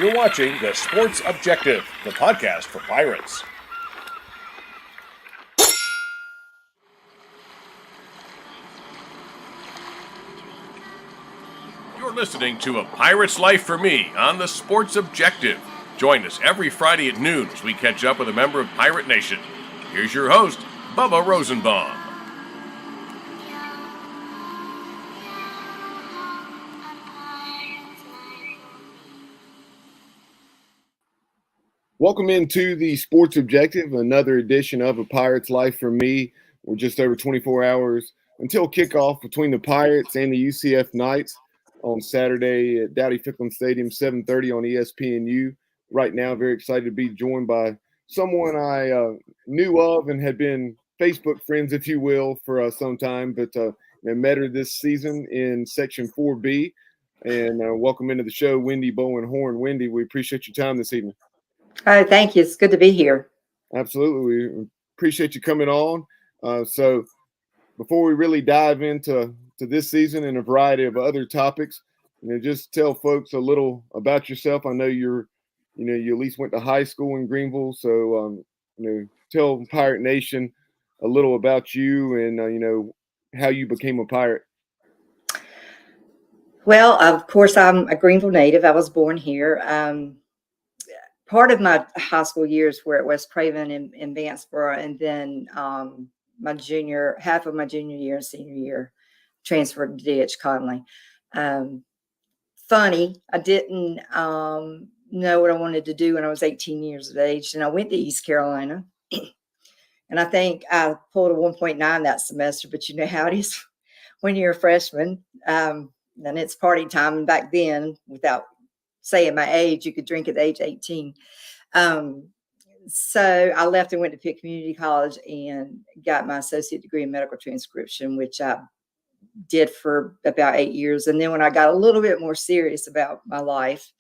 You're watching The Sports Objective, the podcast for Pirates. You're listening to A Pirate's Life for Me on The Sports Objective. Join us every Friday at noon as we catch up with a member of Pirate Nation. Here's your host, Bubba Rosenbaum. Welcome into the Sports Objective, another edition of A Pirate's Life for Me. We're just over 24 hours until kickoff between the Pirates and the UCF Knights on Saturday at Dowdy Ficklen Stadium, 7:30 on ESPNU. Right now, very excited to be joined by someone I knew of and had been Facebook friends, if you will, for some time, but met her this season in Section 4B. And welcome into the show, Wendy Bowen-Horn. Wendy, we appreciate your time this evening. Oh, thank you. It's good to be here. Absolutely. We appreciate you coming on. So before we really dive into this season and a variety of other topics, just tell folks a little about yourself. I know you at least went to high school in Greenville. So, tell Pirate Nation a little about you and, how you became a Pirate. Well, of course, I'm a Greenville native. I was born here. Part of my high school years were at West Craven in Vanceboro, and then half of my junior year and senior year transferred to D.H. Conley. Funny, I didn't know what I wanted to do when I was 18 years of age, and I went to East Carolina, and I think I pulled a 1.9 that semester, but you know how it is when you're a freshman, and it's party time, and back then, without saying my age, you could drink at age 18. So I left and went to Pitt Community College and got my associate degree in medical transcription, which I did for about 8 years. And then when I got a little bit more serious about my life,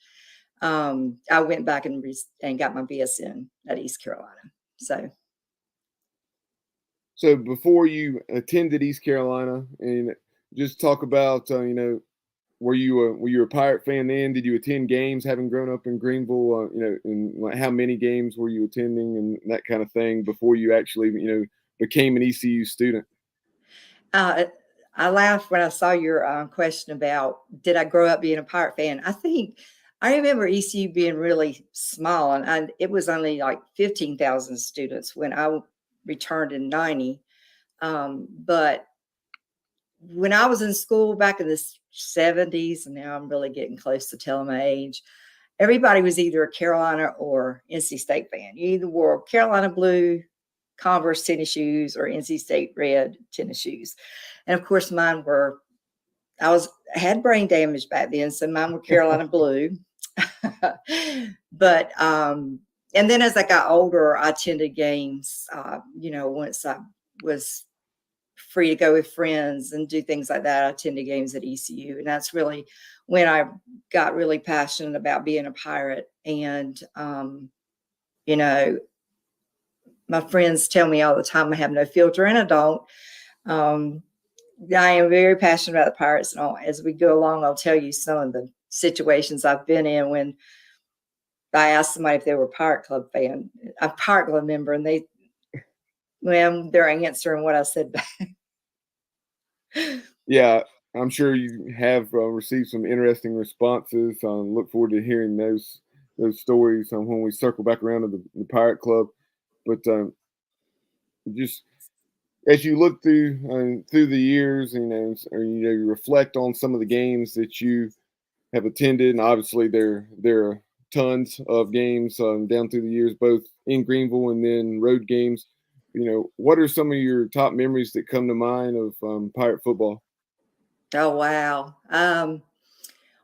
I went back and got my BSN at East Carolina. So before you attended East Carolina, and just talk about, were you a Pirate fan then? Did you attend games having grown up in Greenville? And how many games were you attending and that kind of thing before you actually, became an ECU student? I laughed when I saw your question about did I grow up being a Pirate fan. I remember ECU being really small, and it was only like 15,000 students when I returned in 90. But when I was in school back in the 70s, and now I'm really getting close to telling my age, everybody was either a Carolina or NC State fan. You either wore Carolina blue Converse tennis shoes or NC State red tennis shoes. And of course, mine were, I had brain damage back then, so mine were Carolina blue. But, and then as I got older, I attended games, once I was free to go with friends and do things like that. I attended games at ECU, and that's really when I got really passionate about being a Pirate. And, my friends tell me all the time I have no filter, and I don't. I am very passionate about the Pirates, and as we go along, I'll tell you some of the situations I've been in when I asked somebody if they were a Pirate Club member, and they're answering what I said back. Yeah, I'm sure you have received some interesting responses. Look forward to hearing those stories when we circle back around to the Pirate Club. But just as you look through the years, you reflect on some of the games that you have attended, and obviously there are tons of games down through the years, both in Greenville and then road games. What are some of your top memories that come to mind of Pirate football? Oh, wow.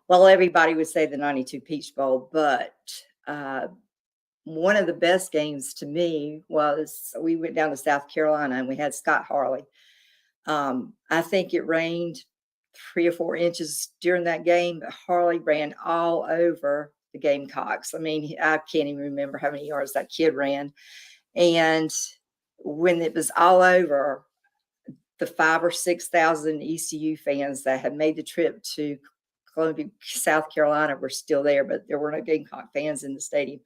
Well, everybody would say the 92 Peach Bowl, but one of the best games to me was we went down to South Carolina and we had Scott Harley. I think it rained 3 or 4 inches during that game, but Harley ran all over the Gamecocks. I mean, I can't even remember how many yards that kid ran. And when it was all over, the 5,000 or 6,000 ECU fans that had made the trip to Columbia, South Carolina were still there, but there were no Gamecock fans in the stadium.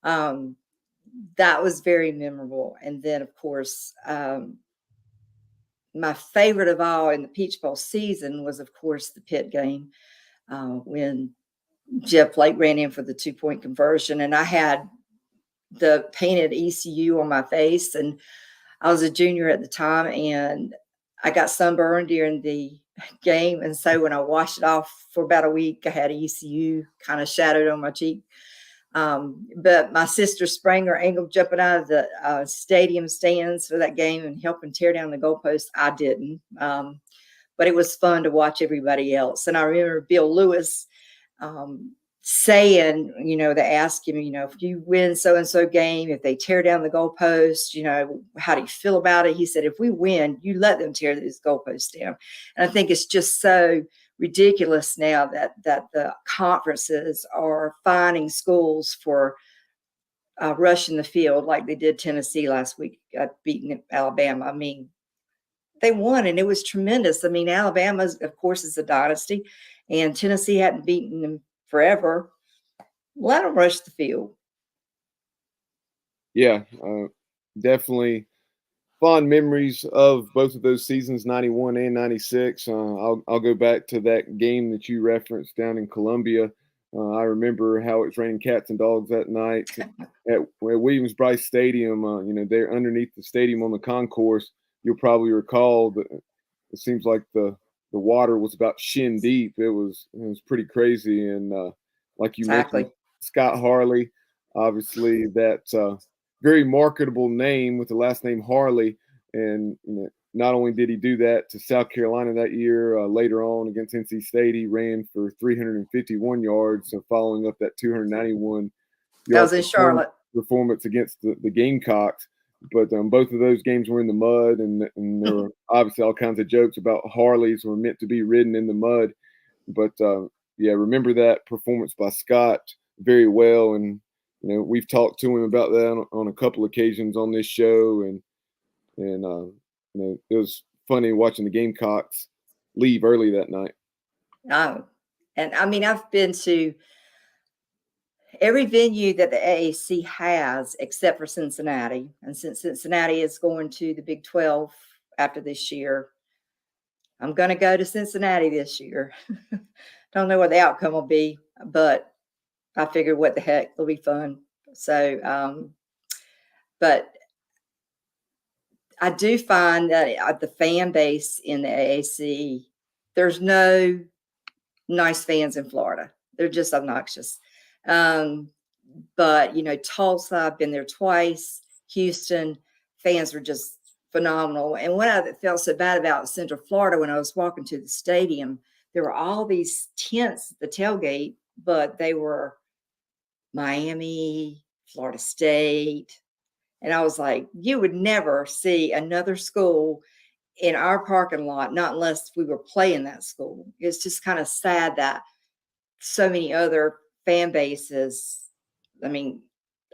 That was very memorable. And then, of course, my favorite of all in the Peach Bowl season was, of course, the Pitt game when Jeff Blake ran in for the 2-point conversion. And I had the painted ECU on my face, and I was a junior at the time, and I got sunburned during the game. And so when I washed it off for about a week, I had ECU kind of shadowed on my cheek. But my sister sprained her ankle jumping out of the stadium stands for that game and helping tear down the goalpost. I didn't. But it was fun to watch everybody else. And I remember Bill Lewis saying, they asked him, if you win so-and-so game, if they tear down the goalpost, how do you feel about it? He said, if we win, you let them tear these goalposts down. And I think it's just so ridiculous now that the conferences are fining schools for rushing the field like they did Tennessee last week, beating Alabama. I mean, they won, and it was tremendous. I mean, Alabama, of course, is a dynasty, and Tennessee hadn't beaten them forever. Let them rush the field. Yeah, definitely fond memories of both of those seasons, 91 and 96. I'll go back to that game that you referenced down in Columbia. I remember how it was raining cats and dogs that night at Williams-Brice Stadium. They're underneath the stadium on the concourse. You'll probably recall that it seems like the water was about shin deep. It was pretty crazy. And like you mentioned, Scott Harley, obviously that very marketable name with the last name Harley. And not only did he do that to South Carolina that year, later on against NC State, he ran for 351 yards, following up that 291 that was in Charlotte performance against the Gamecocks. But both of those games were in the mud, and there were obviously all kinds of jokes about Harleys were meant to be ridden in the mud. But remember that performance by Scott very well, and we've talked to him about that on a couple occasions on this show, and it was funny watching the Gamecocks leave early that night. And I mean, I've been to every venue that the AAC has except for Cincinnati. And since Cincinnati is going to the Big 12 after this year, I'm going to go to Cincinnati this year. Don't know what the outcome will be, but I figured what the heck, it'll be fun. So, but I do find that the fan base in the AAC, there's no nice fans in Florida. They're just obnoxious. But Tulsa, I've been there twice. Houston, fans were just phenomenal. And what I felt so bad about Central Florida, when I was walking to the stadium, there were all these tents at the tailgate, but they were Miami, Florida State. And I was like, you would never see another school in our parking lot, not unless we were playing that school. It's just kind of sad that so many other fan bases. I mean,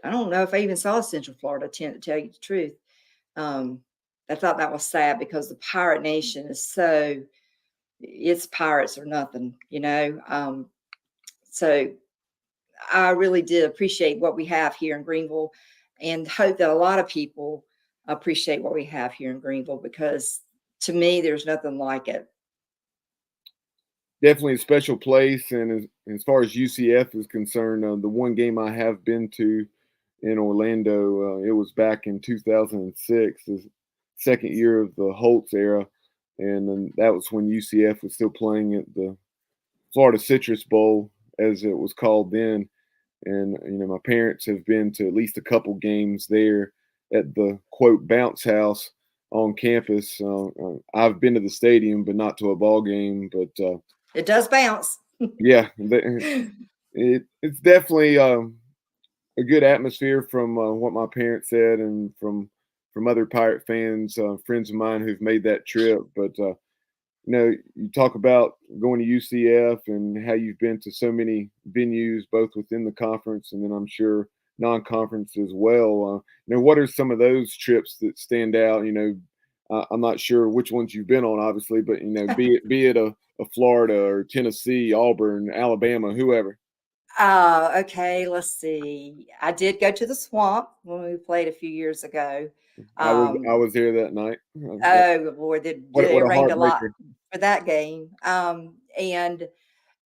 I don't know if I even saw a Central Florida tent, to tell you the truth. I thought that was sad because the Pirate Nation is it's pirates or nothing, So I really did appreciate what we have here in Greenville, and hope that a lot of people appreciate what we have here in Greenville, because to me, there's nothing like it. Definitely a special place. And as far as UCF is concerned, the one game I have been to in Orlando, it was back in 2006, the second year of the Holtz era. And then that was when UCF was still playing at the Florida Citrus Bowl, as it was called then. And, my parents have been to at least a couple games there at the, quote, bounce house on campus. I've been to the stadium, but not to a ball game. But it does bounce. Yeah, it's definitely a good atmosphere from what my parents said, and from other Pirate fans, friends of mine who've made that trip. But you talk about going to UCF and how you've been to so many venues, both within the conference and then I'm sure non-conference as well. What are some of those trips that stand out? I'm not sure which ones you've been on, obviously, but be it a of Florida or Tennessee, Auburn, Alabama, whoever? Okay, let's see. I did go to the Swamp when we played a few years ago. I Um, was there that night. oh Lord, it What a rained a lot heartbreaker! for that game. And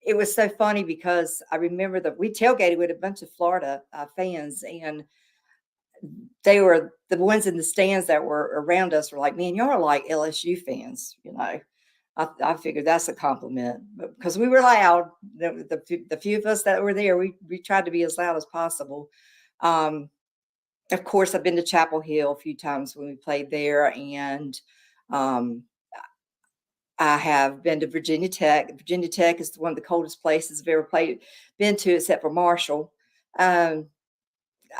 it was so funny because I remember that we tailgated with a bunch of Florida fans, and they were the ones in the stands that were around us were like, "Man, y'all are like LSU fans," you know. I figured that's a compliment, but because we were loud, the few of us that were there, we tried to be as loud as possible. Um, of course, I've been to Chapel Hill a few times when we played there, and um, I have been to Virginia Tech. Virginia Tech is one of the coldest places I've ever been to, except for Marshall. Um,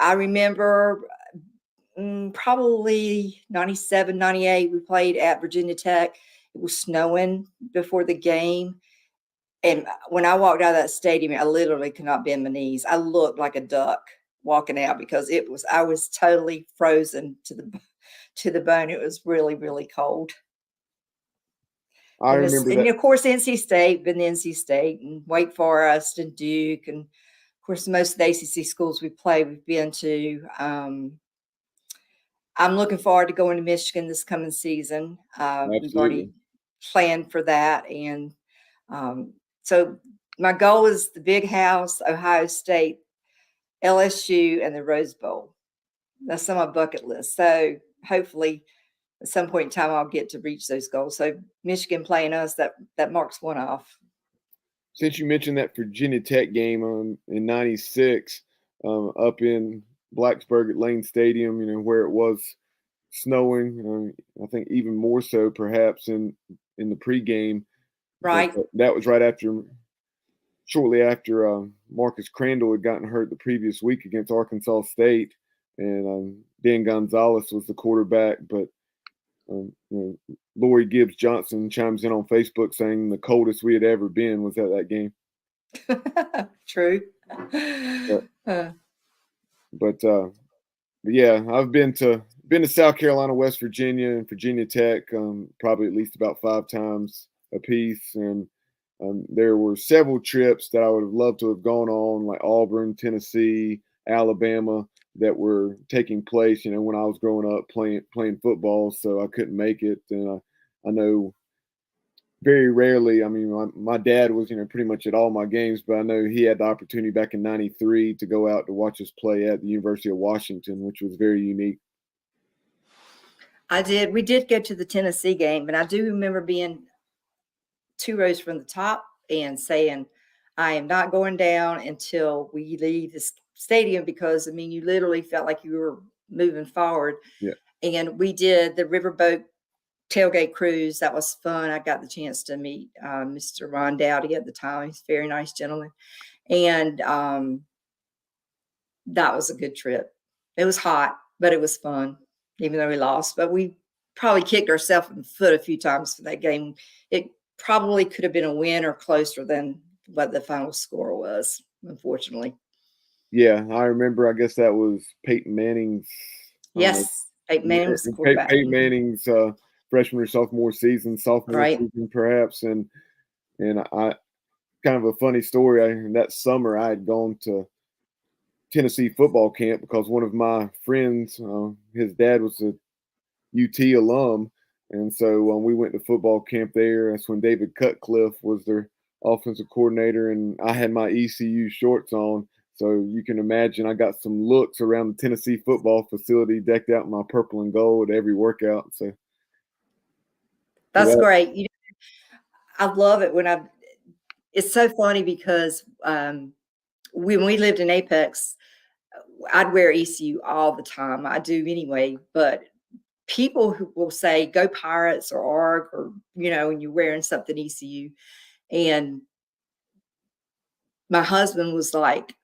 I remember probably 97, 98, we played at Virginia Tech. It was snowing before the game. And when I walked out of that stadium, I literally could not bend my knees. I looked like a duck walking out because I was totally frozen to the bone. It was really, really cold. I remember And that. of course, NC State, been to NC State and Wake Forest and Duke. And of course, most of the ACC schools we've been to. I'm looking forward to going to Michigan this coming season. We've already Absolutely. planned for that. And so my goal is the Big House, Ohio State, LSU, and the Rose Bowl. That's on my bucket list. So hopefully at some point in time, I'll get to reach those goals. So Michigan playing us, that marks one off. Since you mentioned that Virginia Tech game in '96 up in Blacksburg at Lane Stadium, where it was snowing, I think even more so perhaps in the pregame. Right. That was shortly after Marcus Crandall had gotten hurt the previous week against Arkansas State, and Dan Gonzalez was the quarterback. But Lori Gibbs Johnson chimes in on Facebook saying the coldest we had ever been was at that game. True. But yeah, I've been to South Carolina, West Virginia, and Virginia Tech probably at least about 5 times a piece, and there were several trips that I would have loved to have gone on, like Auburn, Tennessee, Alabama, that were taking place, when I was growing up playing football. So I couldn't make it, and I know very rarely. I mean, my dad was, pretty much at all my games, but I know he had the opportunity back in '93 to go out to watch us play at the University of Washington, which was very unique. I did. We did go to the Tennessee game, and I do remember being 2 rows from the top and saying, I am not going down until we leave this stadium, because I mean, you literally felt like you were moving forward. Yeah. And we did the riverboat tailgate cruise. That was fun. I got the chance to meet Mr. Ron Dowdy at the time. He's a very nice gentleman. And that was a good trip. It was hot, but it was fun, even though we lost. But we probably kicked ourselves in the foot a few times for that game. It probably could have been a win or closer than what the final score was, unfortunately. Yeah, I remember. I guess that was Peyton Manning's. Yes, Peyton Manning was the quarterback. Peyton Manning's freshman or sophomore season, Right. season perhaps, and I kind of a funny story. That summer I had gone to Tennessee football camp because one of my friends, his dad was a UT alum, and so we went to football camp there. That's when David Cutcliffe was their offensive coordinator, and I had my ECU shorts on. So you can imagine I got some looks around the Tennessee football facility decked out in my purple and gold every workout. So that's great. I love it it's so funny because when we lived in Apex, I'd wear ECU all the time. I do anyway, but people who will say go Pirates or ARG, or when you're wearing something ECU, and my husband was like,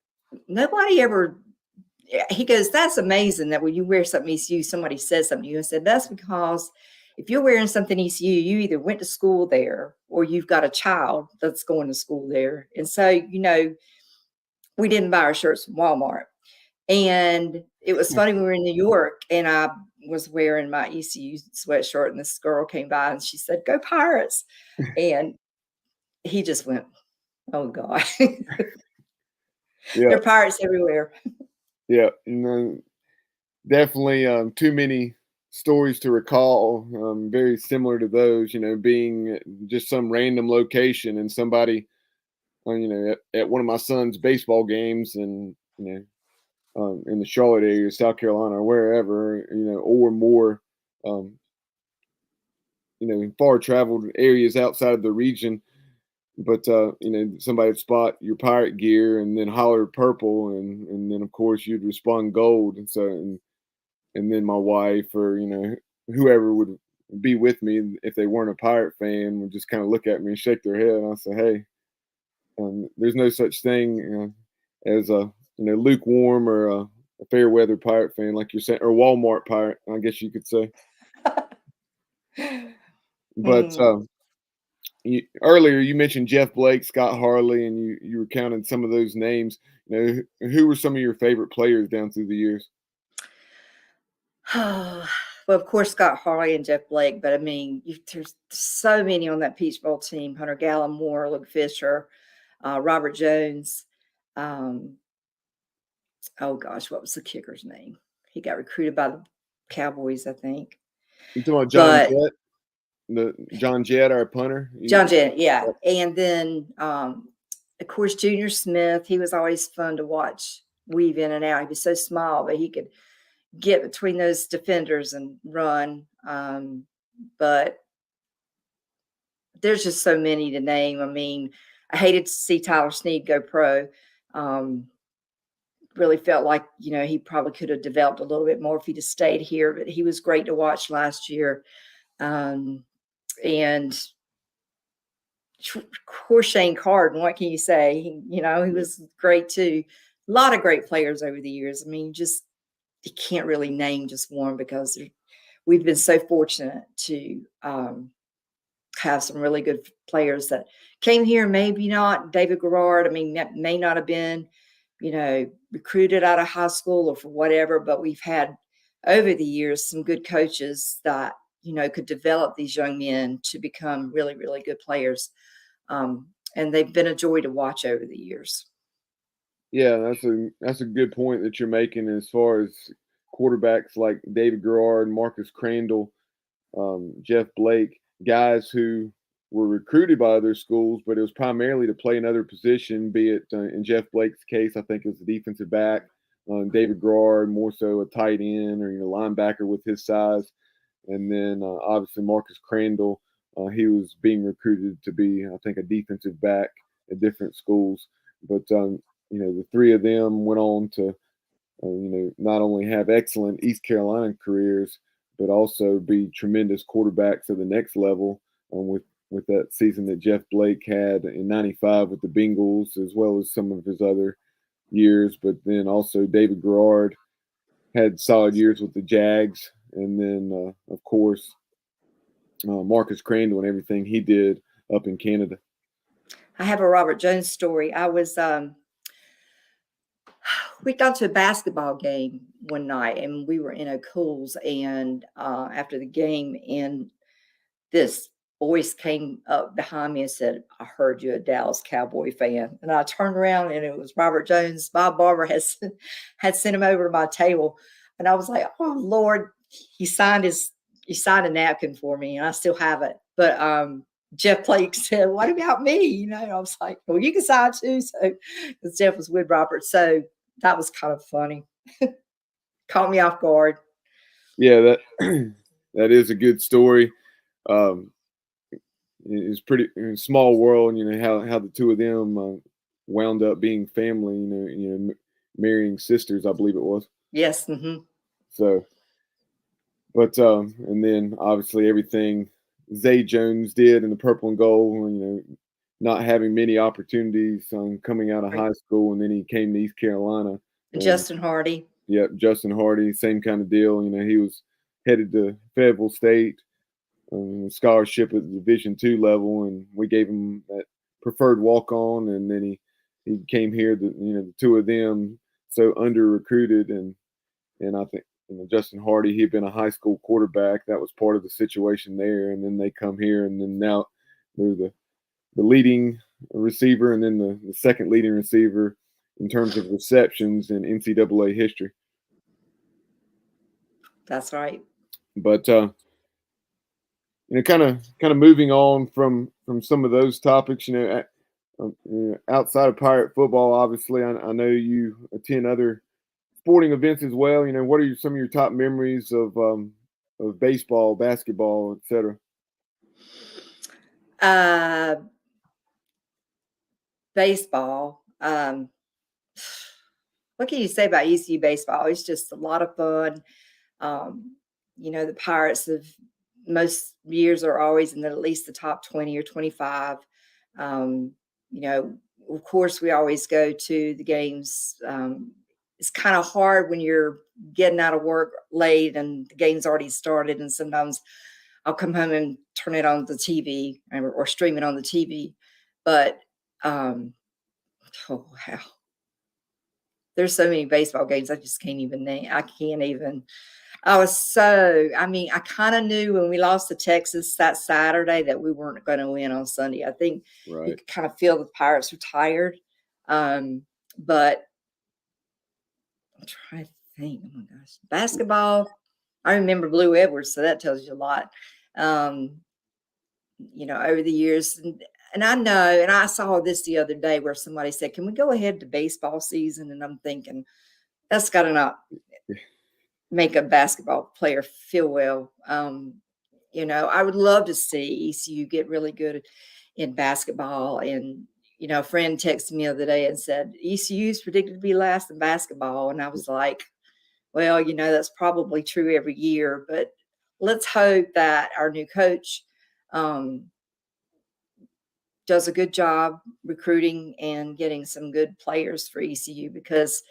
nobody ever. He goes, that's amazing that when you wear something ECU, somebody says something to you. I said, that's because if you're wearing something ECU, you either went to school there or you've got a child that's going to school there. And so, we didn't buy our shirts from Walmart. And it was funny, we were in New York and I was wearing my ECU sweatshirt, and this girl came by and she said, go Pirates. And he just went, oh God. Yeah, There are pirates everywhere. yeah. And, definitely too many stories to recall. Very similar to those, being just some random location and somebody, at one of my son's baseball games, and in the Charlotte area, South Carolina, or wherever, or more, um, far traveled areas outside of the region. But somebody would spot your pirate gear and then holler purple, and then of course you'd respond gold. And so, and then my wife, or whoever would be with me, if they weren't a pirate fan, would just kind of look at me and shake their head, and I say, hey, there's no such thing as a lukewarm or a fair weather pirate fan, like you're saying, or Walmart pirate, I guess you could say. But Mm. earlier you mentioned Jeff Blake, Scott Harley, and you were counting some of those names. Who were some of your favorite players down through the years? Well, of course, Scott Harley and Jeff Blake, but I mean, there's so many on that Peach Bowl team: Hunter Gallimore, Luke Fisher, Robert Jones. Um, oh gosh, what was the kicker's name? He got recruited by the Cowboys, I think. You talking about John But Jett, John Jett, our punter? John Jett, yeah. And then, of course, Junior Smith. He was always fun to watch weave in and out. He was so small, but he could get between those defenders and run. But there's just so many to name. I mean, I hated to see Tyler Snead go pro. Really felt like, he probably could have developed a little bit more if he just stayed here, but he was great to watch last year. And of course, Shane Carden, what can you say? He was great too. A lot of great players over the years. I mean, you can't really name just one, because we've been so fortunate to have some really good players that came here. Maybe not David Garrard. I mean, that may not have been, recruited out of high school or for whatever, but we've had over the years some good coaches that, could develop these young men to become really, really good players. And they've been a joy to watch over the years. Yeah, that's a good point that you're making as far as quarterbacks like David Garrard, Marcus Crandall, Jeff Blake, guys who were recruited by other schools, but it was primarily to play another position, be it in Jeff Blake's case, I think it was a defensive back. David Garrard, more so a tight end or linebacker with his size. And then obviously Marcus Crandall, he was being recruited to be, I think, a defensive back at different schools. But the three of them went on to not only have excellent East Carolina careers, but also be tremendous quarterbacks at the next level, with that season that Jeff Blake had in '95 with the Bengals, as well as some of his other years. But then also David Garrard had solid years with the Jags, and then of course Marcus Crandall and everything he did up in Canada. I have a Robert Jones story. We got to a basketball game one night, and we were in O'Cool's, and after the game, and this voice came up behind me and said, "I heard you're a Dallas Cowboy fan." And I turned around, and it was Robert Jones. Bob Barber had sent him over to my table, and I was like, "Oh Lord!" He signed a napkin for me, and I still have it. But Jeff Blake said, "What about me?" And I was like, "Well, you can sign too." So, because Jeff was with Robert, so that was kind of funny. Caught me off guard. Yeah, that that is a good story. It's pretty small world, how the two of them wound up being family, marrying sisters, I believe it was. Yes. Mm-hmm. So, but and then obviously everything Zay Jones did in the purple and gold, not having many opportunities coming out of high school, and then he came to East Carolina. Justin Hardy. Yep, Justin Hardy, same kind of deal. He was headed to Fayetteville State, scholarship at the Division II level, and we gave him that preferred walk on, and then he came here. The two of them so under recruited, and I think Justin Hardy, he'd been a high school quarterback. That was part of the situation there, and then they come here, and then now they're leading receiver and then the second leading receiver in terms of receptions in NCAA history. That's right. But kind of moving on from some of those topics, outside of Pirate football, obviously, I know you attend other sporting events as well. What are some of your top memories of baseball, basketball, etc.? Baseball. What can you say about ECU baseball? It's just a lot of fun. The Pirates of most years are always in at least the top 20 or 25. Of course, we always go to the games. It's kind of hard when you're getting out of work late and the game's already started. And sometimes I'll come home and turn it on the TV or stream it on the TV. But, oh, wow. There's so many baseball games I just can't even name. I kind of knew when we lost to Texas that Saturday that we weren't going to win on Sunday. I think you could kind of feel the Pirates were tired. But I'm trying to think. Oh, my gosh. Basketball, I remember Blue Edwards, so that tells you a lot. Over the years. And I know, and I saw this the other day where somebody said, can we go ahead to baseball season? And I'm thinking, that's got to not make a basketball player feel well. I would love to see ECU get really good in basketball. And, a friend texted me the other day and said, ECU is predicted to be last in basketball. And I was like, well, that's probably true every year. But let's hope that our new coach does a good job recruiting and getting some good players for ECU, because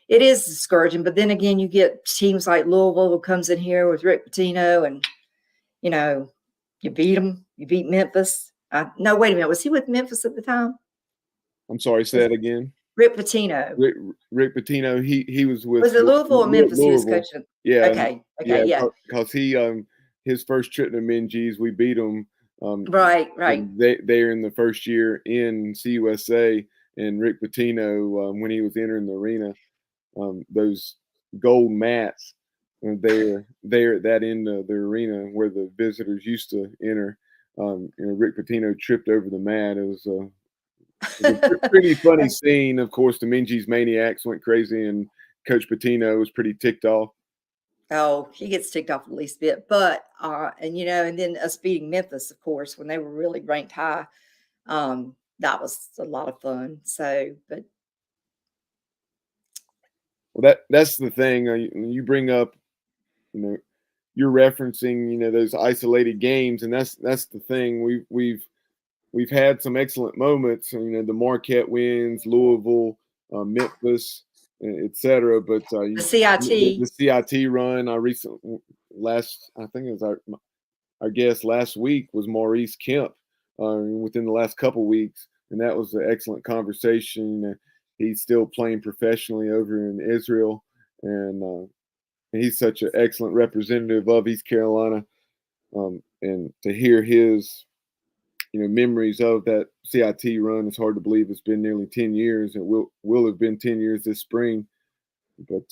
it is discouraging. But then again, you get teams like Louisville who comes in here with Rick Pitino and, you beat them. You beat Memphis. No, wait a minute. Was he with Memphis at the time? I'm sorry, say that again. Rick Pitino. Rick Pitino. He was with. Was it Louisville or Memphis? Louisville. He was coaching. Yeah. Okay. Yeah. Because he his first trip to Minges, we beat him. Right. They're in the first year in CUSA, and Rick Pitino, when he was entering the arena, those gold mats there at that end of the arena where the visitors used to enter. Rick Pitino tripped over the mat. It was a pretty funny scene. Of course, the Minges Maniacs went crazy, and Coach Pitino was pretty ticked off. Oh, he gets ticked off at least a bit. But, and then us beating Memphis, of course, when they were really ranked high, that was a lot of fun. So, but. Well, that's the thing. You bring up, you're referencing, those isolated games, and that's the thing. We've had some excellent moments. The Marquette wins, Louisville, Memphis, etc. But the CIT run. I think it was our guest last week was Maurice Kemp. Within the last couple weeks, and that was an excellent conversation. He's still playing professionally over in Israel, and he's such an excellent representative of East Carolina. And to hear his, memories of that CIT run, it's hard to believe it's been nearly 10 years. It will have been 10 years this spring. But,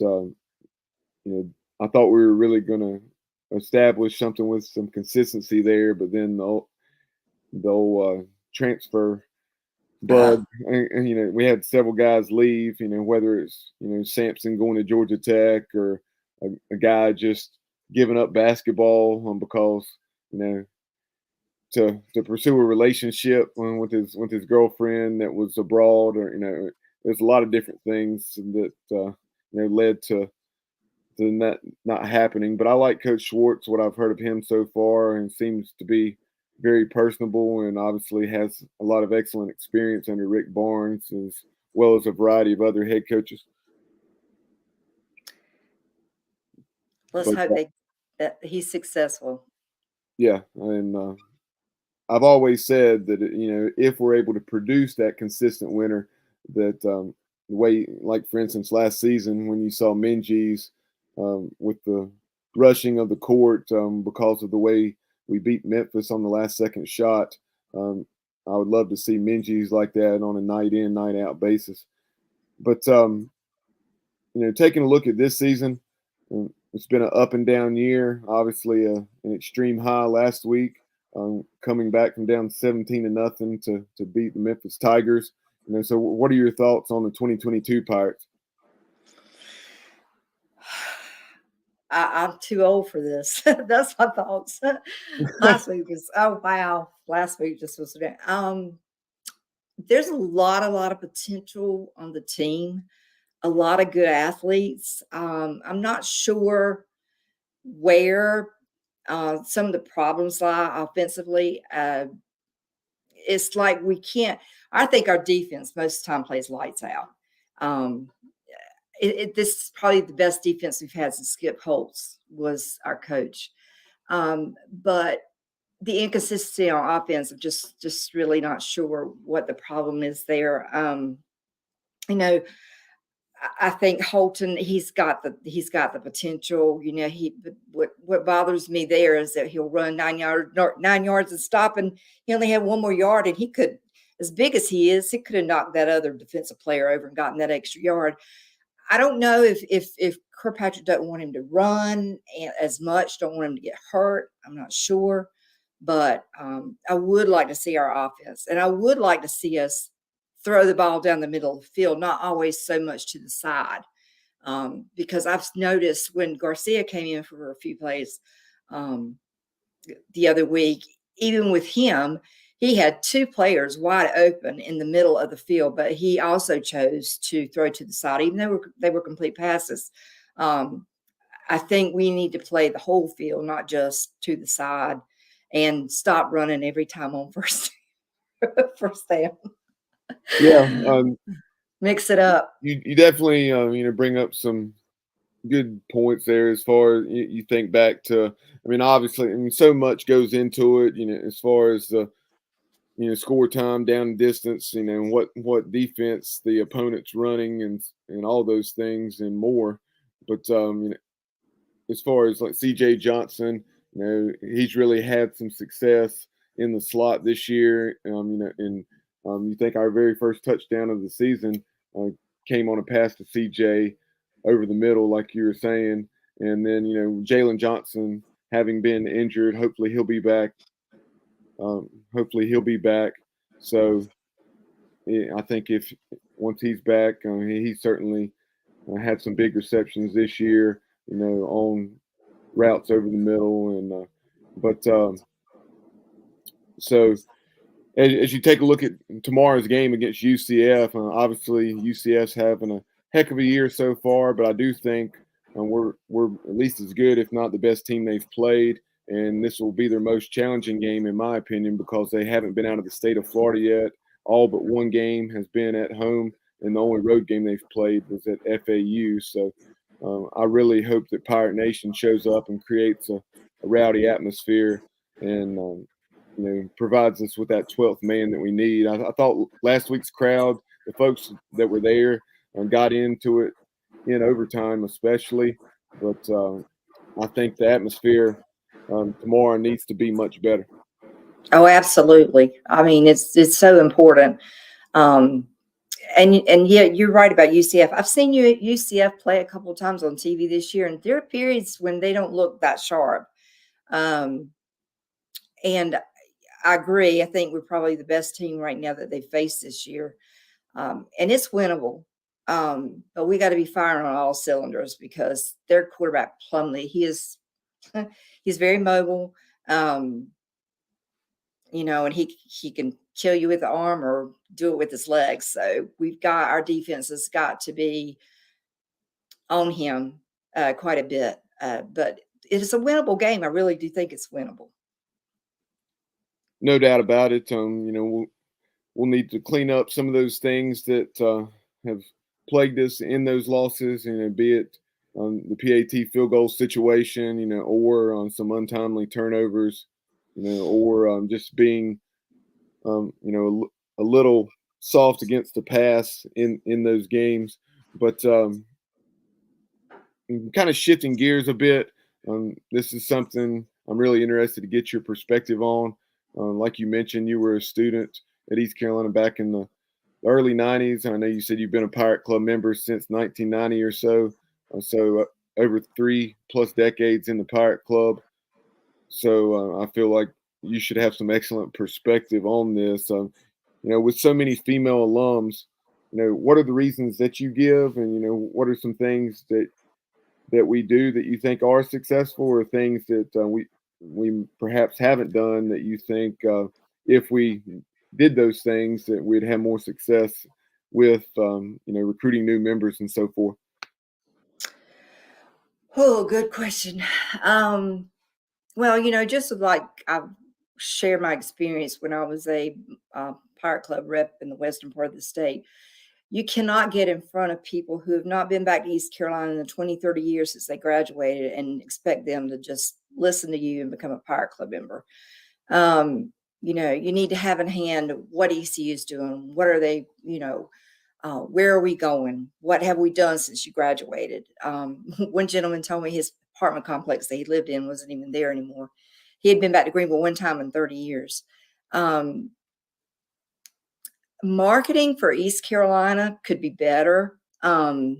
I thought we were really going to establish something with some consistency there, but then the old transfer bug, and we had several guys leave, whether it's, Sampson going to Georgia Tech or a guy just giving up basketball because, to pursue a relationship with his girlfriend that was abroad, or, there's a lot of different things that, led to not happening. But I like Coach Schwartz, what I've heard of him so far, and seems to be very personable, and obviously has a lot of excellent experience under Rick Barnes, as well as a variety of other head coaches. Let's hope that he's successful. Yeah, and I've always said that if we're able to produce that consistent winner, that the way, like for instance last season when you saw Minges with the rushing of the court because of the way we beat Memphis on the last second shot. I would love to see Minji's like that on a night in, night out basis. But taking a look at this season, it's been an up and down year. Obviously, an extreme high last week, coming back from down 17-0 to beat the Memphis Tigers. So what are your thoughts on the 2022 Pirates? I'm too old for this. That's my thoughts. Last week was, oh wow, last week just was. There's a lot of potential on the team. A lot of good athletes. I'm not sure where some of the problems lie offensively. It's like we can't. I think our defense most of the time plays lights out. This is probably the best defense we've had since Skip Holtz was our coach. But the inconsistency on offense, I'm just really not sure what the problem is there. I think Holton, he's got the potential. What bothers me there is that he'll run 9 yards and stop, and he only had one more yard, and he could, as big as he is, he could have knocked that other defensive player over and gotten that extra yard. I don't know if Kirkpatrick doesn't want him to run as much, don't want him to get hurt. I'm not sure, but I would like to see our offense, and I would like to see us throw the ball down the middle of the field, not always so much to the side. Because I've noticed when Garcia came in for a few plays the other week, even with him, he had two players wide open in the middle of the field, but he also chose to throw to the side, even though they were complete passes. I think we need to play the whole field, not just to the side, and stop running every time on first down. Yeah, Mix it up. You definitely bring up some good points there as far as you think back to. Obviously, so much goes into it. As far as the score time, down distance, and what defense the opponent's running, and all those things and more. But as far as like C.J. Johnson, he's really had some success in the slot this year. You think our very first touchdown of the season came on a pass to CJ over the middle, like you were saying. And then, Jalen Johnson, having been injured, hopefully he'll be back. So yeah, I think once he's back, he certainly had some big receptions this year, on routes over the middle. So as you take a look at tomorrow's game against UCF, obviously UCF's having a heck of a year so far, but I do think we're at least as good, if not the best team they've played, and this will be their most challenging game, in my opinion, because they haven't been out of the state of Florida yet. All but one game has been at home, and the only road game they've played was at FAU. So I really hope that Pirate Nation shows up and creates a rowdy atmosphere and provides us with that 12th man that we need. I thought last week's crowd, the folks that were there, got into it in overtime especially. But I think the atmosphere tomorrow needs to be much better. Oh, absolutely. It's so important. And yeah, you're right about UCF. I've seen you at UCF play a couple of times on TV this year, and there are periods when they don't look that sharp. And I agree. I think we're probably the best team right now that they faced this year. And it's winnable. But we got to be firing on all cylinders because their quarterback, Plumlee, he's very mobile. And he can kill you with the arm or do it with his legs. So our defense has got to be on him quite a bit. But it is a winnable game. I really do think it's winnable. No doubt about it. We'll need to clean up some of those things that have plagued us in those losses, be it the PAT field goal situation, or on some untimely turnovers, or just being, a little soft against the pass in those games. But kind of shifting gears a bit, this is something I'm really interested to get your perspective on. Like you mentioned, you were a student at East Carolina back in the early 90s. I know you said you've been a Pirate Club member since 1990 or so. Over 3+ decades in the Pirate Club. So I feel like you should have some excellent perspective on this. With so many female alums, what are the reasons that you give, and what are some things that we do that you think are successful, or things that we perhaps haven't done that you think if we did those things that we'd have more success with recruiting new members and so forth? Oh, good question. Well, just like I've shared my experience when I was a Pirate Club rep in the western part of the state. You cannot get in front of people who have not been back to East Carolina in the 20, 30 years since they graduated and expect them to just listen to you and become a Pirate Club member. You need to have in hand what ECU is doing. What are they, where are we going? What have we done since you graduated? One gentleman told me his apartment complex that he lived in wasn't even there anymore. He had been back to Greenville one time in 30 years. Marketing for East Carolina could be better. I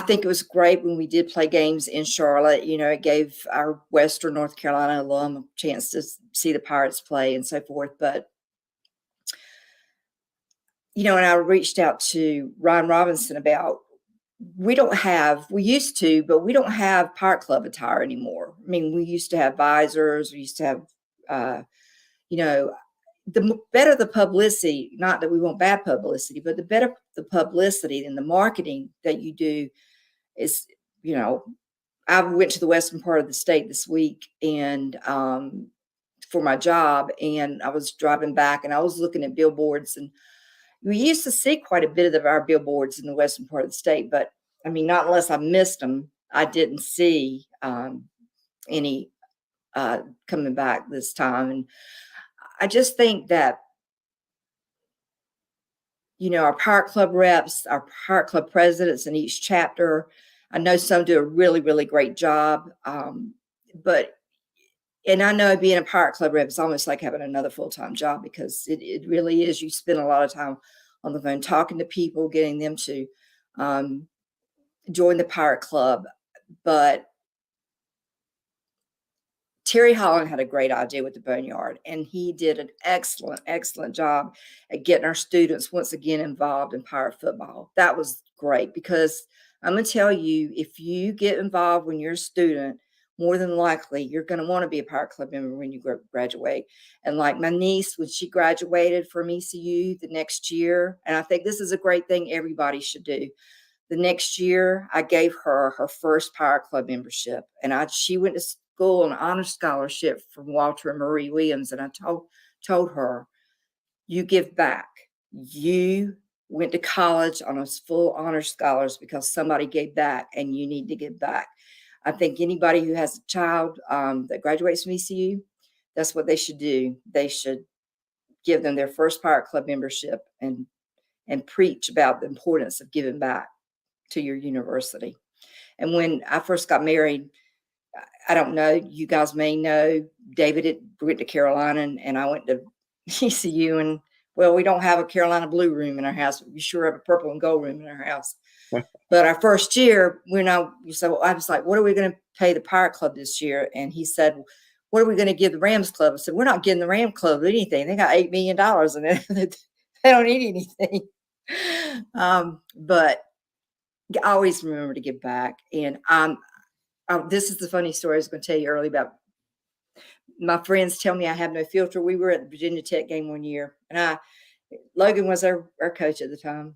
think it was great when we did play games in Charlotte. It gave our Western North Carolina alum a chance to see the Pirates play and so forth. But and I reached out to Ryan Robinson about, we used to, but we don't have Pirate Club attire anymore. I mean, we used to have visors. We used to have, the better the publicity, not that we want bad publicity, but the better the publicity and the marketing that you do is, I went to the western part of the state this week and for my job, and I was driving back and I was looking at billboards, and we used to see quite a bit of our billboards in the western part of the state, but I mean, not unless I missed them, I didn't see any coming back this time. And I just think that, our Pirate Club reps, our Pirate Club presidents in each chapter, I know some do a really, really great job. And I know being a Pirate Club rep is almost like having another full-time job, because it really is. You spend a lot of time on the phone talking to people, getting them to join the Pirate Club. But Terry Holland had a great idea with the Boneyard, and he did an excellent, excellent job at getting our students once again involved in Pirate football. That was great, because I'm going to tell you, if you get involved when you're a student, more than likely you're going to want to be a Pirate Club member when you graduate. And like my niece, when she graduated from ECU the next year, and I think this is a great thing everybody should do. The next year, I gave her her first Pirate Club membership, and she went to school on an honor scholarship from Walter and Marie Williams. And I told her, you give back. You went to college on a full honor scholars because somebody gave back, and you need to give back. I think anybody who has a child that graduates from ECU, that's what they should do. They should give them their first Pirate Club membership and preach about the importance of giving back to your university. And when I first got married, I don't know, you guys may know, David went to Carolina and I went to ECU, and well, we don't have a Carolina blue room in our house, but we sure have a purple and gold room in our house. But our first year, so I was like, what are we going to pay the Pirate Club this year? And he said, what are we going to give the Rams Club? I said, we're not giving the Ram Club anything. They got $8 million and they don't need anything. But I always remember to give back. And this is the funny story I was going to tell you earlier about. My friends tell me I have no filter. We were at the Virginia Tech game one year, and Logan was our coach at the time.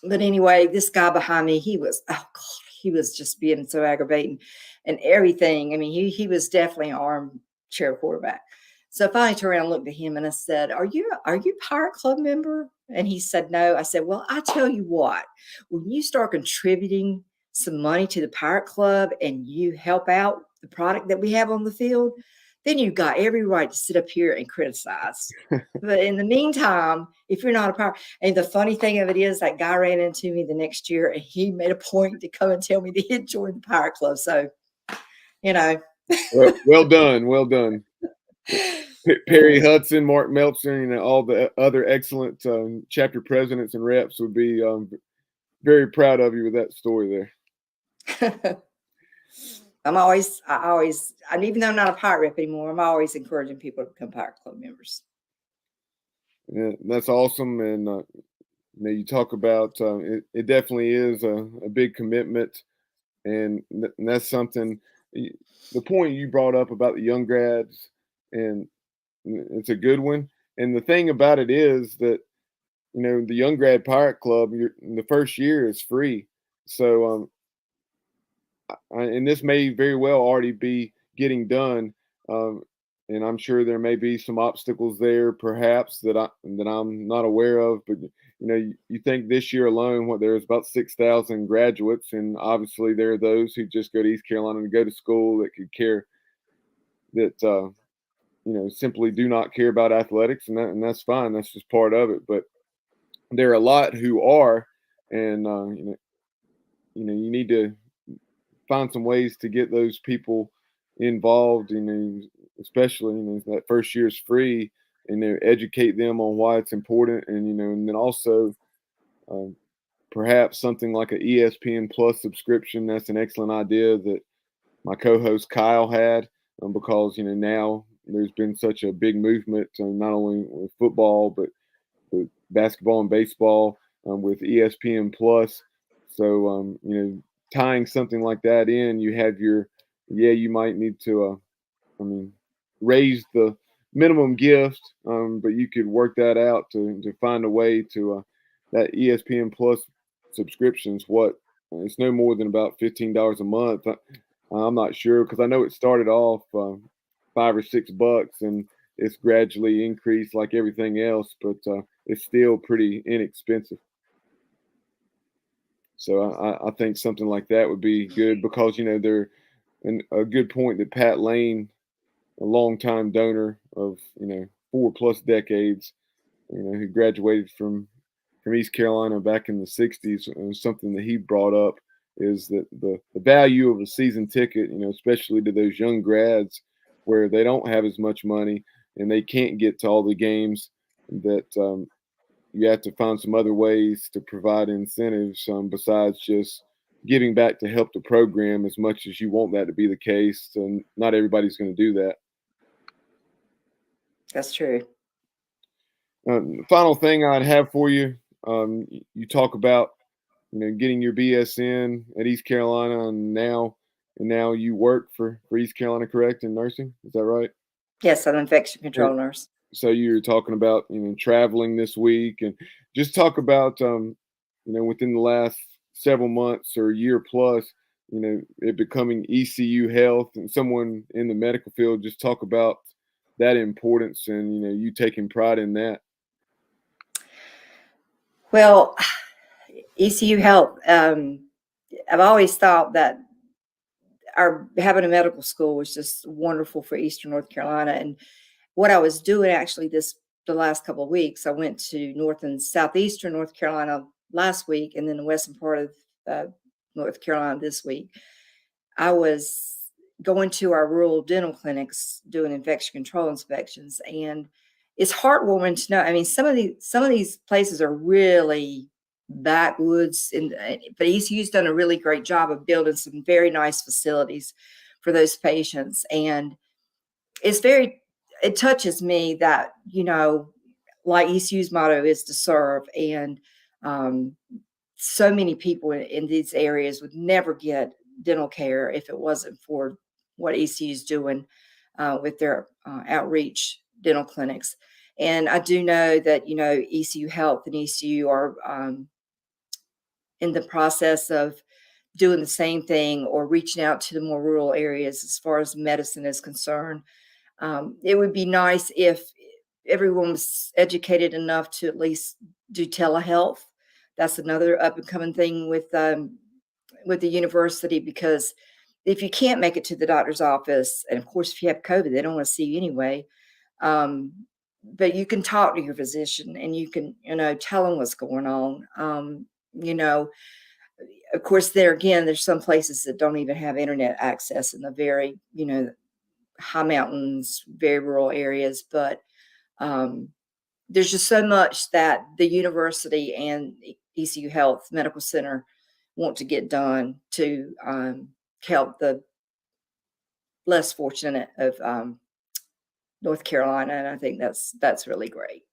But anyway, this guy behind me, he was just being so aggravating and everything. I mean, he was definitely an armchair quarterback. So I finally turned around and looked at him and I said, are you a Pirate Club member? And he said, no. I said, well, I tell you what, when you start contributing some money to the Pirate Club and you help out the product that we have on the field, then you've got every right to sit up here and criticize. But in the meantime, if you're not a Pirate, and the funny thing of it is, that guy ran into me the next year and he made a point to come and tell me that he had joined the Pirate Club. So, Well done. Well done. Perry Hudson, Mark Meltzer, all the other excellent chapter presidents and reps would be very proud of you with that story there. And even though I'm not a Pirate rep anymore, I'm always encouraging people to become Pirate Club members. Yeah, that's awesome. And you talk about it definitely is a big commitment, and that's something. The point you brought up about the young grads, and it's a good one. And the thing about it is that the young grad Pirate Club, the first year is free. So and this may very well already be getting done. And I'm sure there may be some obstacles there, perhaps that I'm not aware of. But you think this year alone, there's about 6,000 graduates, and obviously there are those who just go to East Carolina to go to school that could care that simply do not care about athletics, and that's fine. That's just part of it. But there are a lot who are, and you need to find some ways to get those people involved, especially that first year is free, and educate them on why it's important, and then also perhaps something like an ESPN Plus subscription. That's an excellent idea that my co-host Kyle had, because now there's been such a big movement, not only with football but with basketball and baseball, with ESPN Plus. So tying something like that in, you have you might need to raise the minimum gift, but you could work that out to find a way to that ESPN Plus subscriptions. It's no more than about $15 a month. I'm not sure, because I know it started off $5 or $6, and it's gradually increased like everything else, but it's still pretty inexpensive. So I think something like that would be good, because they're a good point that Pat Lane, a longtime donor of 4+ decades, who graduated from East Carolina back in the '60s, and something that he brought up is that the value of a season ticket, especially to those young grads where they don't have as much money and they can't get to all the games, that you have to find some other ways to provide incentives, besides just giving back to help the program, as much as you want that to be the case. And not everybody's going to do that. That's true. The final thing I'd have for you, you talk about getting your BSN at East Carolina, and now you work for East Carolina, correct, in nursing? Is that right? Yes, I'm an infection control nurse. So you're talking about traveling this week, and just talk about within the last several months or year plus, it becoming ECU Health, and someone in the medical field. Just talk about that importance, and you taking pride in that. Well, ECU Health, I've always thought that having a medical school was just wonderful for Eastern North Carolina. And what I was doing actually the last couple of weeks, I went to North and Southeastern North Carolina last week, and then the western part of North Carolina this week. I was going to our rural dental clinics doing infection control inspections, and it's heartwarming to know. I mean, some of these places are really backwoods, but ECU's done a really great job of building some very nice facilities for those patients, and it touches me that like ECU's motto is to serve, and so many people in these areas would never get dental care if it wasn't for what ECU is doing with their outreach dental clinics. And I do know that ECU Health and ECU are in the process of doing the same thing, or reaching out to the more rural areas as far as medicine is concerned. It would be nice if everyone was educated enough to at least do telehealth. That's another up and coming thing with the university, because if you can't make it to the doctor's office, and of course, if you have COVID, they don't want to see you anyway. But you can talk to your physician, and you can, tell them what's going on. Of course, there again, there's some places that don't even have internet access in the very, high mountains, very rural areas, but there's just so much that the university and ECU Health Medical Center want to get done to help the less fortunate of North Carolina, and I think that's really great.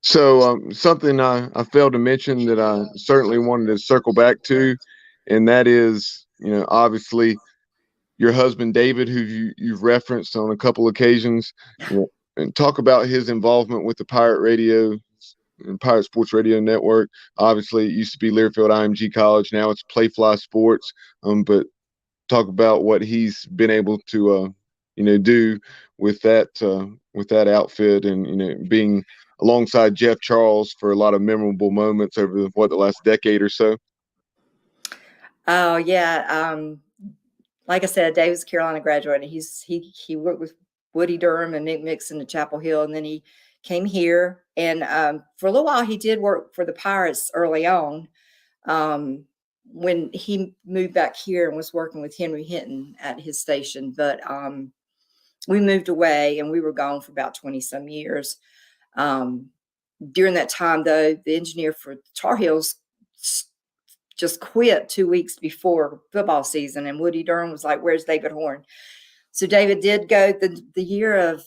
So something I failed to mention that I certainly wanted to circle back to, and that is, obviously your husband David, who you've referenced on a couple occasions, and talk about his involvement with the Pirate Radio and Pirate Sports Radio Network. Obviously, it used to be Learfield IMG College, now it's Playfly Sports. But talk about what he's been able to do with that outfit, and being alongside Jeff Charles for a lot of moments over the last decade or so. Oh yeah, like I said, David's a Carolina graduate, and he worked with Woody Durham and Nick Mixon at Chapel Hill, and then he came here, and for a little while he did work for the Pirates early on. When he moved back here and was working with Henry Hinton at his station, but we moved away and we were gone for about 20 some years. During that time, though, the engineer for Tar Heels just quit 2 weeks before football season, and Woody Durham was like, "Where's David Horn?" So David did go the year of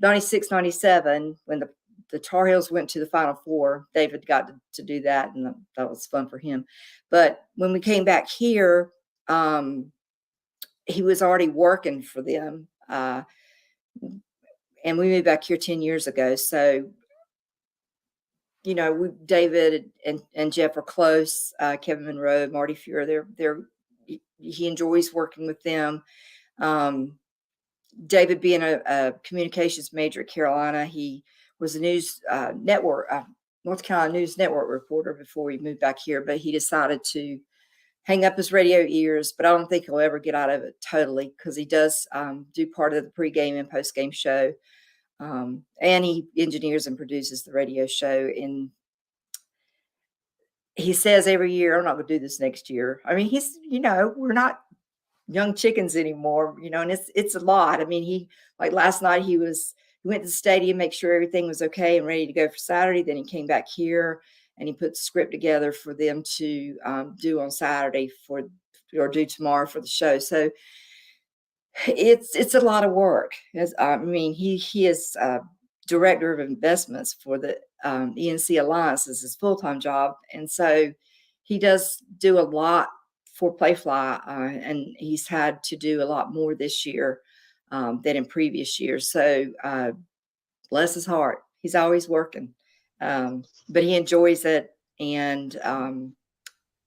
96, 97, when the Tar Heels went to the Final Four. David got to do that, and that was fun for him. But when we came back here, he was already working for them, and we moved back here 10 years ago. So, David and Jeff are close. Kevin Monroe, Marty Fuhrer, he enjoys working with them. David being a communications major at Carolina, he was a news network, North Carolina News Network reporter before he moved back here, but he decided to hang up his radio ears, but I don't think he'll ever get out of it totally, because he does do part of the pregame and postgame show. And he engineers and produces the radio show. And he says every year, "I'm not going to do this next year." I mean, we're not young chickens anymore, and it's a lot. I mean, like last night, he went to the stadium, make sure everything was okay and ready to go for Saturday. Then he came back here and he put the script together for them to do on Saturday or do tomorrow for the show. So it's a lot of work. He is director of investments for the ENC Alliance as his full-time job, and so he does do a lot for Playfly, and he's had to do a lot more this year than in previous years. So bless his heart, he's always working, but he enjoys it, and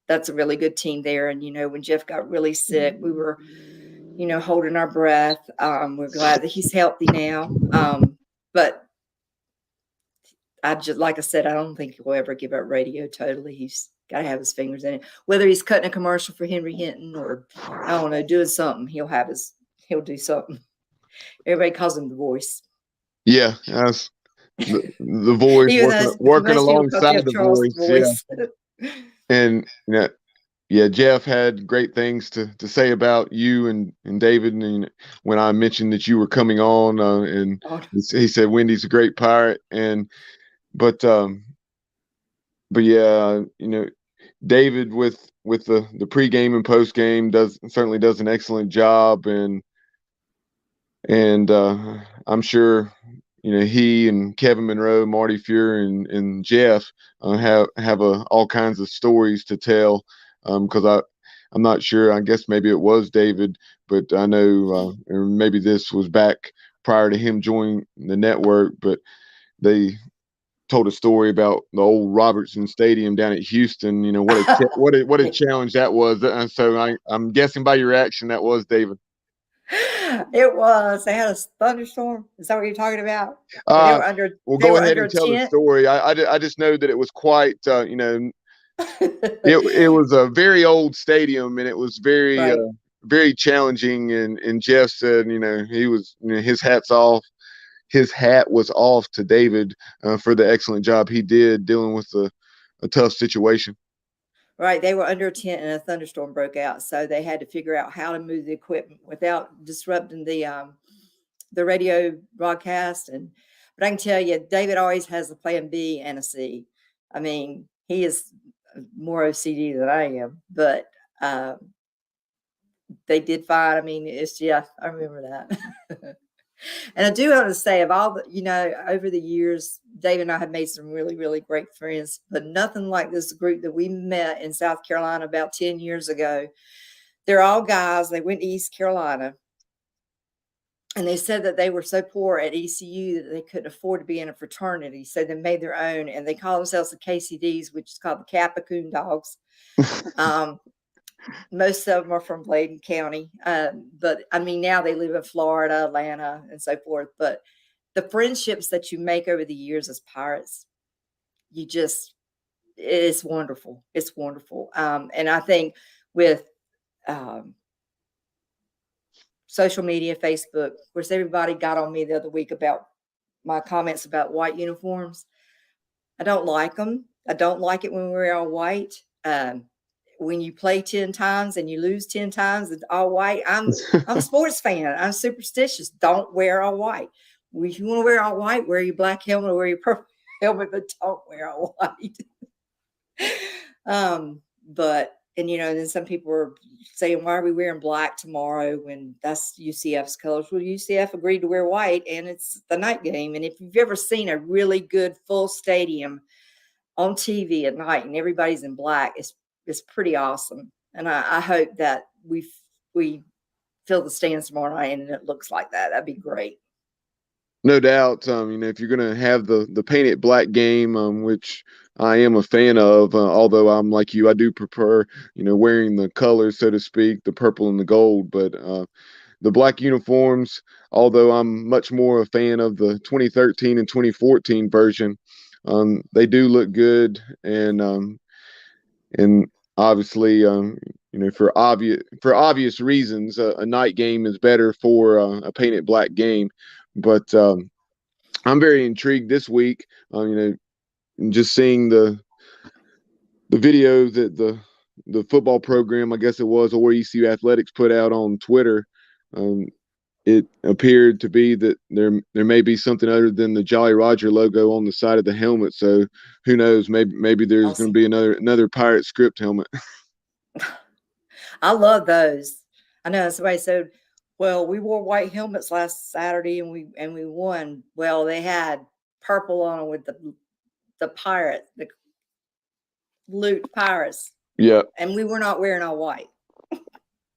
that's a really good team there. And when Jeff got really sick, we were holding our breath. We're glad that he's healthy now, but like I said, I don't think he'll ever give up radio totally. He's got to have his fingers in it. Whether he's cutting a commercial for Henry Hinton or, I don't know, doing something, he'll do something. Everybody calls him the voice. Yeah, that's the voice, working alongside the voice. Yeah. And Jeff had great things to say about you and David. And when I mentioned that you were coming on, and he said Wendy's a great Pirate, but yeah, David with the pregame and postgame certainly does an excellent job, and I'm sure he and Kevin Monroe, Marty Fuhrer, and Jeff have all kinds of stories to tell, because I'm not sure. I guess maybe it was David, but I know or maybe this was back prior to him joining the network, but they told a story about the old Robertson Stadium down at Houston. What a challenge that was. And so I'm guessing by your reaction that was David. It was. They had a thunderstorm. Is that what you're talking about? Well, go ahead and tell the story. I just know that it was quite. It was a very old stadium, and it was very very challenging. And Jeff said, he was his hat's off. His hat was off to David for the excellent job he did dealing with a tough situation. Right. They were under a tent and a thunderstorm broke out. So they had to figure out how to move the equipment without disrupting the radio broadcast. But I can tell you, David always has a plan B and a C. I mean, he is more OCD than I am, but they did fine. I mean, I remember that. And I do want to say, of all the, over the years, Dave and I have made some really, really great friends, but nothing like this group that we met in South Carolina about 10 years ago. They're all guys. They went to East Carolina. And they said that they were so poor at ECU that they couldn't afford to be in a fraternity. So they made their own, and they call themselves the KCDs, which is called the Kappa Coon Dogs. Most of them are from Bladen County. But I mean, now they live in Florida, Atlanta, and so forth. But the friendships that you make over the years as pirates, it's wonderful. It's wonderful. And I think with social media, Facebook, of course, everybody got on me the other week about my comments about white uniforms. I don't like them. I don't like it when we're all white. When you play 10 times and you lose 10 times, it's all white. I'm a sports fan. I'm superstitious. Don't wear all white. If you want to wear all white, wear your black helmet or wear your purple helmet, but don't wear all white. Then some people are saying, why are we wearing black tomorrow when that's UCF's colors? Well, UCF agreed to wear white, and it's the night game. And if you've ever seen a really good full stadium on TV at night and everybody's in black, it's pretty awesome. And I hope that we fill the stands tomorrow night and it looks like that. That'd be great. No doubt. If you're going to have the painted black game, which I am a fan of, although I'm like you, I do prefer, wearing the colors, so to speak, the purple and the gold. But the black uniforms, although I'm much more a fan of the 2013 and 2014 version, they do look good. And obviously, for obvious reasons, a night game is better for a painted black game. But I'm very intrigued this week, just seeing the video that the football program, I guess it was, or ECU Athletics put out on Twitter. It appeared to be that there may be something other than the Jolly Roger logo on the side of the helmet. So who knows? Maybe there's going to be another pirate script helmet. I love those. I know somebody said, well, we wore white helmets last Saturday and we won. Well, they had purple on them with the pirate, the loot pirates. Yeah. And we were not wearing all white.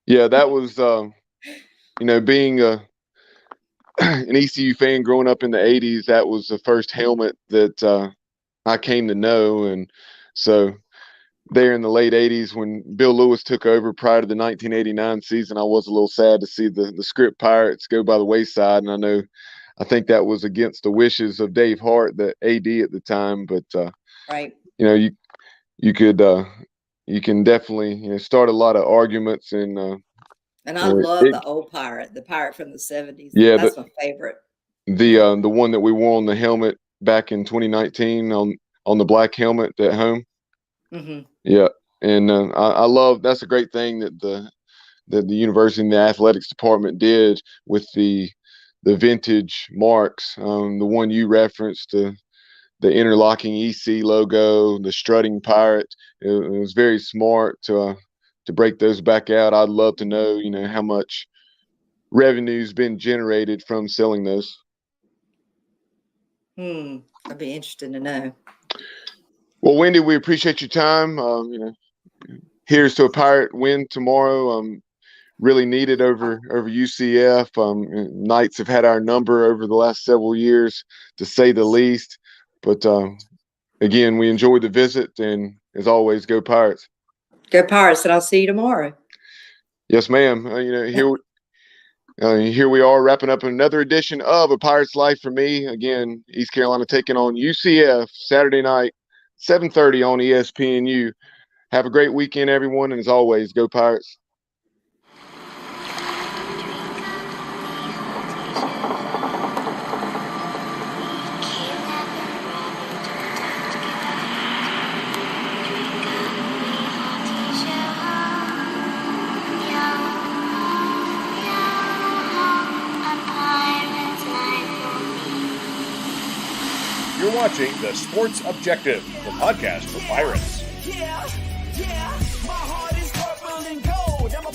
Yeah, that was being an ECU fan growing up in the 80s, that was the first helmet that I came to know. And so there in the late 80s when Bill Lewis took over prior to the 1989 season, I was a little sad to see the script pirates go by the wayside. And I think that was against the wishes of Dave Hart, the AD at the time. But right, you can definitely start a lot of arguments. And I love the old pirate, the pirate from the 70s. Yeah, that's my favorite. The one that we wore on the helmet back in 2019 on the black helmet at home. Mm-hmm. Yeah, and I love, that's a great thing that the university and the athletics department did with the vintage marks. The one you referenced, the interlocking EC logo, the strutting pirate. It was very smart to break those back out. I'd love to know, how much revenue's been generated from selling those. I'd be interested to know. Well, Wendy, we appreciate your time. Here's to a Pirate win tomorrow. Really needed over UCF. Knights have had our number over the last several years, to say the least. But again, we enjoyed the visit, and as always, go Pirates. Go Pirates, and I'll see you tomorrow. Yes, ma'am. Here we are wrapping up another edition of A Pirate's Life for Me. Again, East Carolina taking on UCF Saturday night, 7:30 on ESPNU. Have a great weekend, everyone, and as always, go Pirates. watching The Sports Objective, the podcast for Pirates. Yeah, my heart is purple and gold. I'm a